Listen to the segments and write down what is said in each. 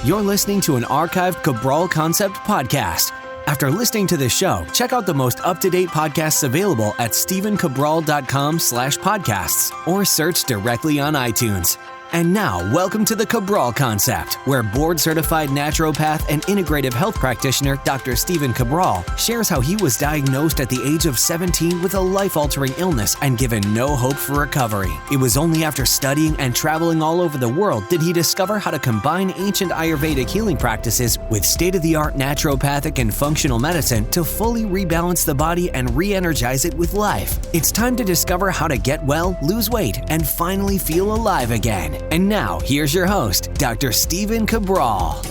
You're listening to an archived Cabral Concept podcast. After listening to this show, check out the most up-to-date podcasts available at stephencabral.com/podcasts or search directly on iTunes. And now, welcome to the Cabral Concept, where board-certified naturopath and integrative health practitioner Dr. Stephen Cabral shares how he was diagnosed at the age of 17 with a life-altering illness and given no hope for recovery. It was only after studying and traveling all over the world did he discover how to combine ancient Ayurvedic healing practices with state-of-the-art naturopathic and functional medicine to fully rebalance the body and re-energize it with life. It's time to discover how to get well, lose weight, and finally feel alive again. And now, here's your host, Dr. Stephen Cabral.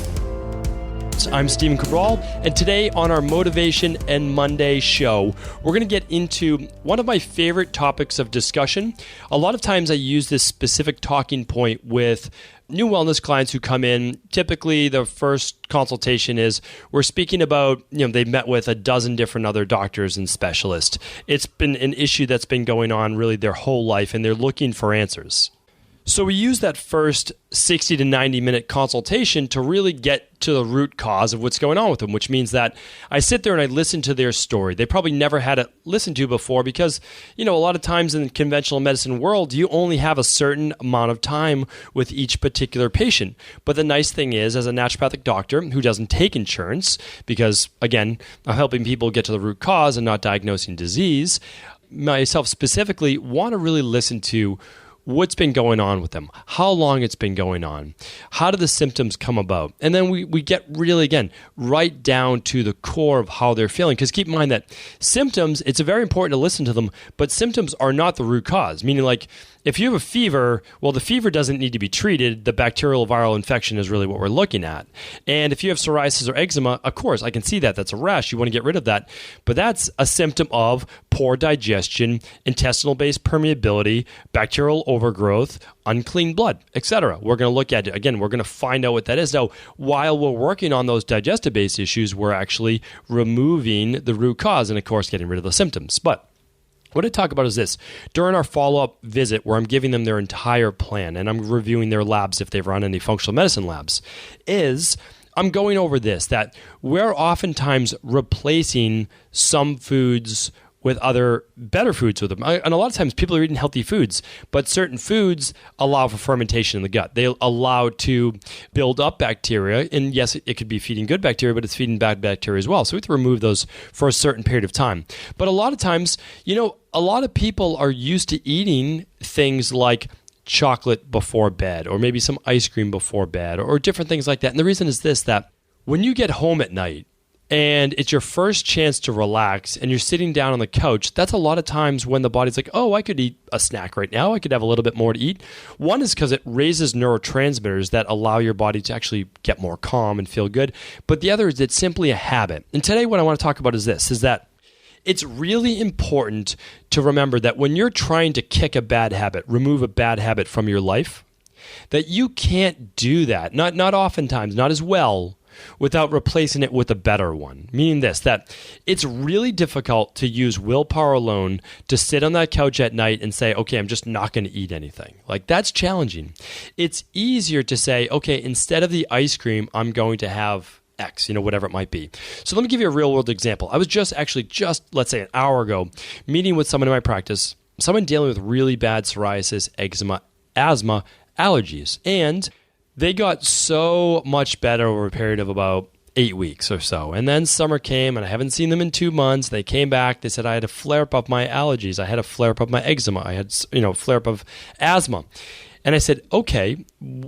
I'm Stephen Cabral, and today on our Motivation and Monday show, we're going to get into one of my favorite topics of discussion. A lot of times I use this specific talking point with new wellness clients who come in. Typically, the first consultation is we're speaking about, they've met with a dozen different other doctors and specialists. It's been an issue that's been going on really their whole life, and they're looking for answers. So we use that first 60 to 90 minute consultation to really get to the root cause of what's going on with them, which means that I sit there and I listen to their story. They probably never had it listened to before because, a lot of times in the conventional medicine world, you only have a certain amount of time with each particular patient. But the nice thing is, as a naturopathic doctor who doesn't take insurance, because again, I'm helping people get to the root cause and not diagnosing disease, myself specifically want to really listen to what's been going on with them, how long it's been going on, how do the symptoms come about? And then we get really, again, right down to the core of how they're feeling. Because keep in mind that symptoms, it's very important to listen to them, but symptoms are not the root cause. Meaning like, if you have a fever, well, the fever doesn't need to be treated. The bacterial viral infection is really what we're looking at. And if you have psoriasis or eczema, of course, I can see that. That's a rash. You want to get rid of that. But that's a symptom of poor digestion, intestinal-based permeability, bacterial overgrowth, unclean blood, etc. We're going to look at it. Again, we're going to find out what that is. Now, while we're working on those digestive-based issues, we're actually removing the root cause and, of course, getting rid of the symptoms. But what I talk about is this. During our follow-up visit where I'm giving them their entire plan and I'm reviewing their labs if they've run any functional medicine labs, is I'm going over this, that we're oftentimes replacing some foods with other better foods with them. And a lot of times people are eating healthy foods, but certain foods allow for fermentation in the gut. They allow to build up bacteria. And yes, it could be feeding good bacteria, but it's feeding bad bacteria as well. So we have to remove those for a certain period of time. But a lot of times, a lot of people are used to eating things like chocolate before bed, or maybe some ice cream before bed, or different things like that. And the reason is this, that when you get home at night, and it's your first chance to relax and you're sitting down on the couch, that's a lot of times when the body's like, oh, I could eat a snack right now. I could have a little bit more to eat. One is because it raises neurotransmitters that allow your body to actually get more calm and feel good. But the other is it's simply a habit. And today what I want to talk about is this, is that it's really important to remember that when you're trying to kick a bad habit, remove a bad habit from your life, that you can't do that, not oftentimes, not as well, without replacing it with a better one. Meaning this, that it's really difficult to use willpower alone to sit on that couch at night and say, okay, I'm just not going to eat anything. Like, that's challenging. It's easier to say, okay, instead of the ice cream, I'm going to have X, whatever it might be. So let me give you a real world example. I was just let's say an hour ago, meeting with someone in my practice, someone dealing with really bad psoriasis, eczema, asthma, allergies, and they got so much better over a period of about 8 weeks or so. And then summer came and I haven't seen them in 2 months. They came back. They said, I had a flare-up of my allergies. I had a flare-up of my eczema. I had, flare-up of asthma. And I said, okay,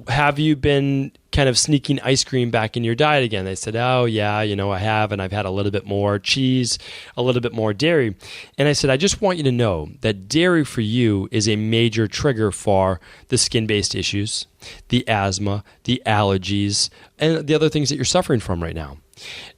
have you been kind of sneaking ice cream back in your diet again? They said, oh, yeah, I have, and I've had a little bit more cheese, a little bit more dairy. And I said, I just want you to know that dairy for you is a major trigger for the skin-based issues, the asthma, the allergies, and the other things that you're suffering from right now,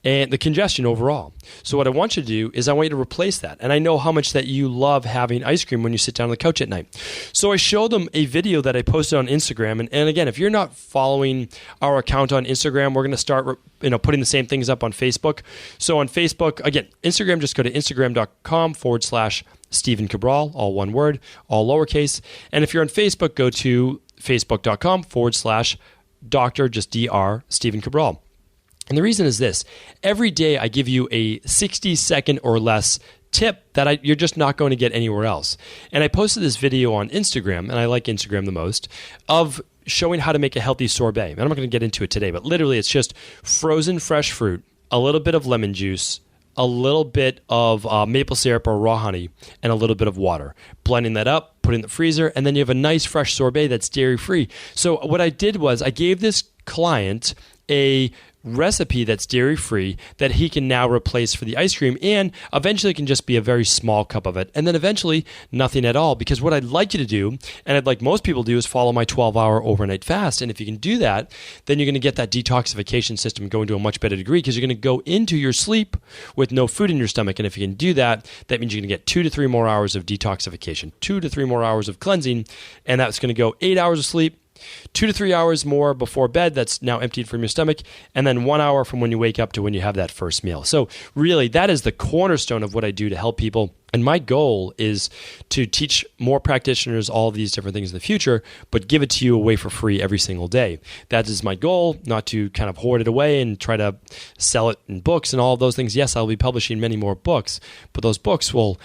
and the congestion overall. So what I want you to do is I want you to replace that. And I know how much that you love having ice cream when you sit down on the couch at night. So I showed them a video that I posted on Instagram. And again, if you're not following our account on Instagram, we're going to start putting the same things up on Facebook. So on Facebook, again, Instagram, just go to instagram.com/Stephen Cabral, all one word, all lowercase. And if you're on Facebook, go to facebook.com/ Dr., just Dr. Stephen Cabral. And the reason is this. Every day I give you a 60-second or less tip that you're just not going to get anywhere else. And I posted this video on Instagram, and I like Instagram the most, of showing how to make a healthy sorbet. And I'm not going to get into it today, but literally it's just frozen fresh fruit, a little bit of lemon juice, a little bit of maple syrup or raw honey, and a little bit of water. Blending that up, put it in the freezer, and then you have a nice fresh sorbet that's dairy-free. So what I did was I gave this client a recipe that's dairy-free that he can now replace for the ice cream, and eventually it can just be a very small cup of it, and then eventually nothing at all. Because what I'd like you to do, and I'd like most people to do, is follow my 12-hour overnight fast. And if you can do that, then you're going to get that detoxification system going to a much better degree, because you're going to go into your sleep with no food in your stomach. And if you can do that, that means you're going to get 2 to 3 more hours of detoxification, 2 to 3 more hours of cleansing, and that's going to go 8 hours of sleep, 2 to 3 hours more before bed that's now emptied from your stomach, and then 1 hour from when you wake up to when you have that first meal. So really, that is the cornerstone of what I do to help people. And my goal is to teach more practitioners all of these different things in the future, but give it to you away for free every single day. That is my goal, not to kind of hoard it away and try to sell it in books and all of those things. Yes, I'll be publishing many more books, but those books will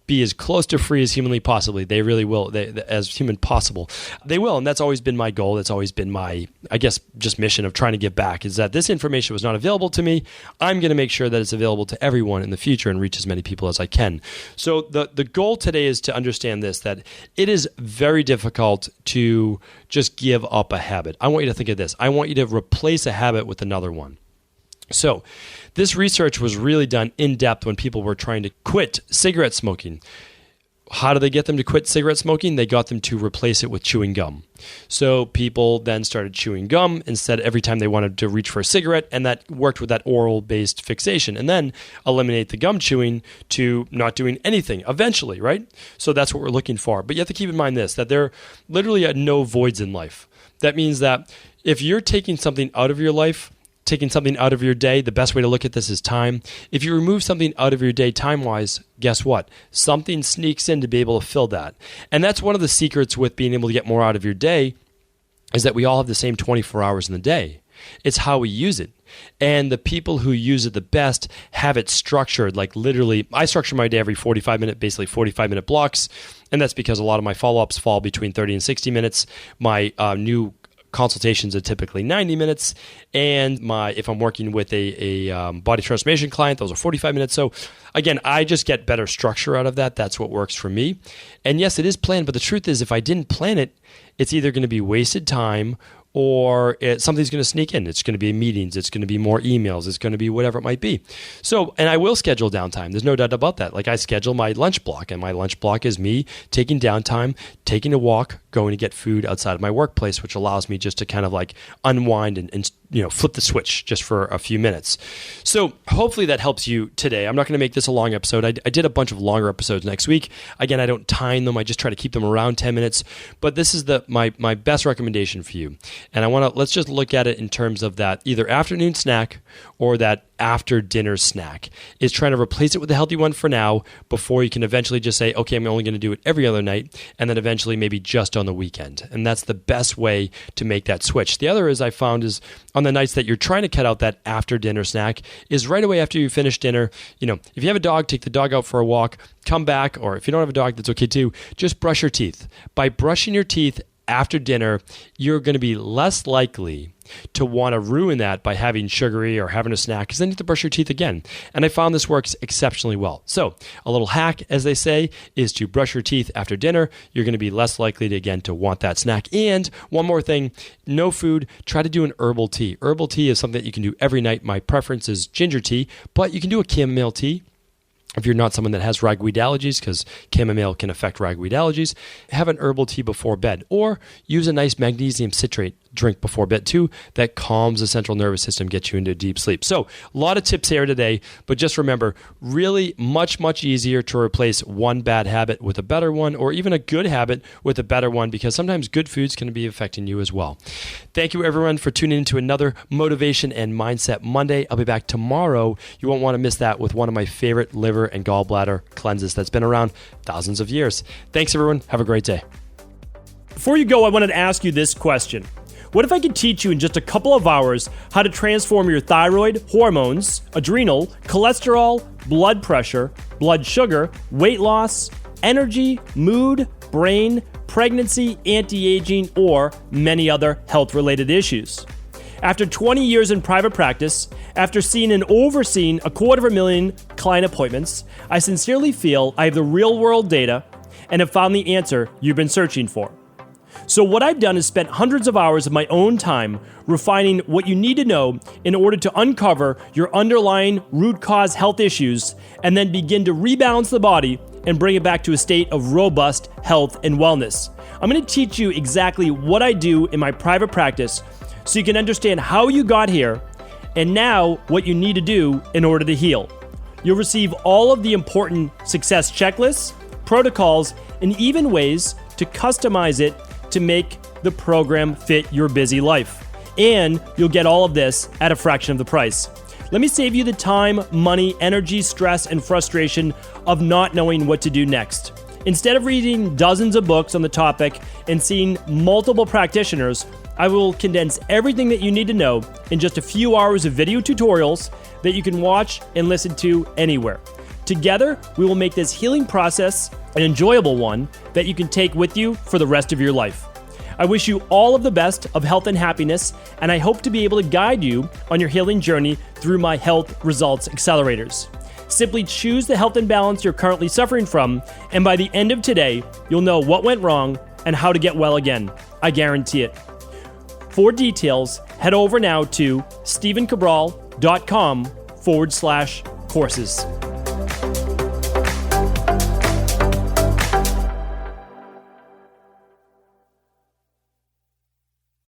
be as close to free as humanly possibly. They really will, as human possible. They will, and that's always been my goal. That's always been my, I guess, just mission of trying to give back, is that this information was not available to me. I'm going to make sure that it's available to everyone in the future and reach as many people as I can. So the goal today is to understand this, that it is very difficult to just give up a habit. I want you to think of this. I want you to replace a habit with another one. So this research was really done in depth when people were trying to quit cigarette smoking. How do they get them to quit cigarette smoking? They got them to replace it with chewing gum. So people then started chewing gum instead every time they wanted to reach for a cigarette, and that worked with that oral-based fixation. And then eliminate the gum chewing to not doing anything eventually, right? So that's what we're looking for. But you have to keep in mind this, that there literally are no voids in life. That means that if you're taking something out of your life, taking something out of your day, the best way to look at this is time. If you remove something out of your day time-wise, guess what? Something sneaks in to be able to fill that. And that's one of the secrets with being able to get more out of your day, is that we all have the same 24 hours in the day. It's how we use it. And the people who use it the best have it structured. Like literally, I structure my day every 45-minute blocks. And that's because a lot of my follow-ups fall between 30 and 60 minutes. My new consultations are typically 90 minutes, and if I'm working with a body transformation client, those are 45 minutes. So again, I just get better structure out of that. That's what works for me. And yes, it is planned, but the truth is, if I didn't plan it, it's either going to be wasted time, or something's going to sneak in. It's going to be meetings. It's going to be more emails. It's going to be whatever it might be. So, and I will schedule downtime. There's no doubt about that. Like I schedule my lunch block, and my lunch block is me taking downtime, taking a walk, going to get food outside of my workplace, which allows me just to kind of like unwind and flip the switch just for a few minutes. So hopefully that helps you today. I'm not going to make this a long episode. I did a bunch of longer episodes next week. Again, I don't time them. I just try to keep them around 10 minutes. But this is my best recommendation for you. And let's just look at it in terms of that either afternoon snack or that after dinner snack, is trying to replace it with a healthy one for now before you can eventually just say, okay, I'm only going to do it every other night, and then eventually maybe just on the weekend. And that's the best way to make that switch. The other I found is on the nights that you're trying to cut out that after dinner snack is right away after you finish dinner. If you have a dog, take the dog out for a walk, come back, or if you don't have a dog, that's okay too. Just brush your teeth. By brushing your teeth after dinner, you're going to be less likely to want to ruin that by having sugary or having a snack, because then you have to brush your teeth again. And I found this works exceptionally well. So a little hack, as they say, is to brush your teeth after dinner. You're going to be less likely to want that snack. And one more thing, no food, try to do an herbal tea. Herbal tea is something that you can do every night. My preference is ginger tea, but you can do a chamomile tea. If you're not someone that has ragweed allergies, because chamomile can affect ragweed allergies, have an herbal tea before bed, or use a nice magnesium citrate drink before bed too. That calms the central nervous system, gets you into deep sleep. So a lot of tips here today, but just remember, really much, much easier to replace one bad habit with a better one, or even a good habit with a better one, because sometimes good foods can be affecting you as well. Thank you everyone for tuning into another Motivation and Mindset Monday. I'll be back tomorrow. You won't want to miss that with one of my favorite liver and gallbladder cleanses that's been around thousands of years. Thanks everyone. Have a great day. Before you go, I wanted to ask you this question. What if I could teach you in just a couple of hours how to transform your thyroid, hormones, adrenal, cholesterol, blood pressure, blood sugar, weight loss, energy, mood, brain, pregnancy, anti-aging, or many other health-related issues? After 20 years in private practice, after seeing and overseeing 250,000 client appointments, I sincerely feel I have the real-world data and have found the answer you've been searching for. So what I've done is spent hundreds of hours of my own time refining what you need to know in order to uncover your underlying root cause health issues and then begin to rebalance the body and bring it back to a state of robust health and wellness. I'm going to teach you exactly what I do in my private practice so you can understand how you got here and now what you need to do in order to heal. You'll receive all of the important success checklists, protocols, and even ways to customize it to make the program fit your busy life. And you'll get all of this at a fraction of the price. Let me save you the time, money, energy, stress, and frustration of not knowing what to do next. Instead of reading dozens of books on the topic and seeing multiple practitioners, I will condense everything that you need to know in just a few hours of video tutorials that you can watch and listen to anywhere. Together, we will make this healing process an enjoyable one that you can take with you for the rest of your life. I wish you all of the best of health and happiness, and I hope to be able to guide you on your healing journey through my Health Results Accelerators. Simply choose the health imbalance you're currently suffering from, and by the end of today, you'll know what went wrong and how to get well again. I guarantee it. For details, head over now to stevencabral.com/courses.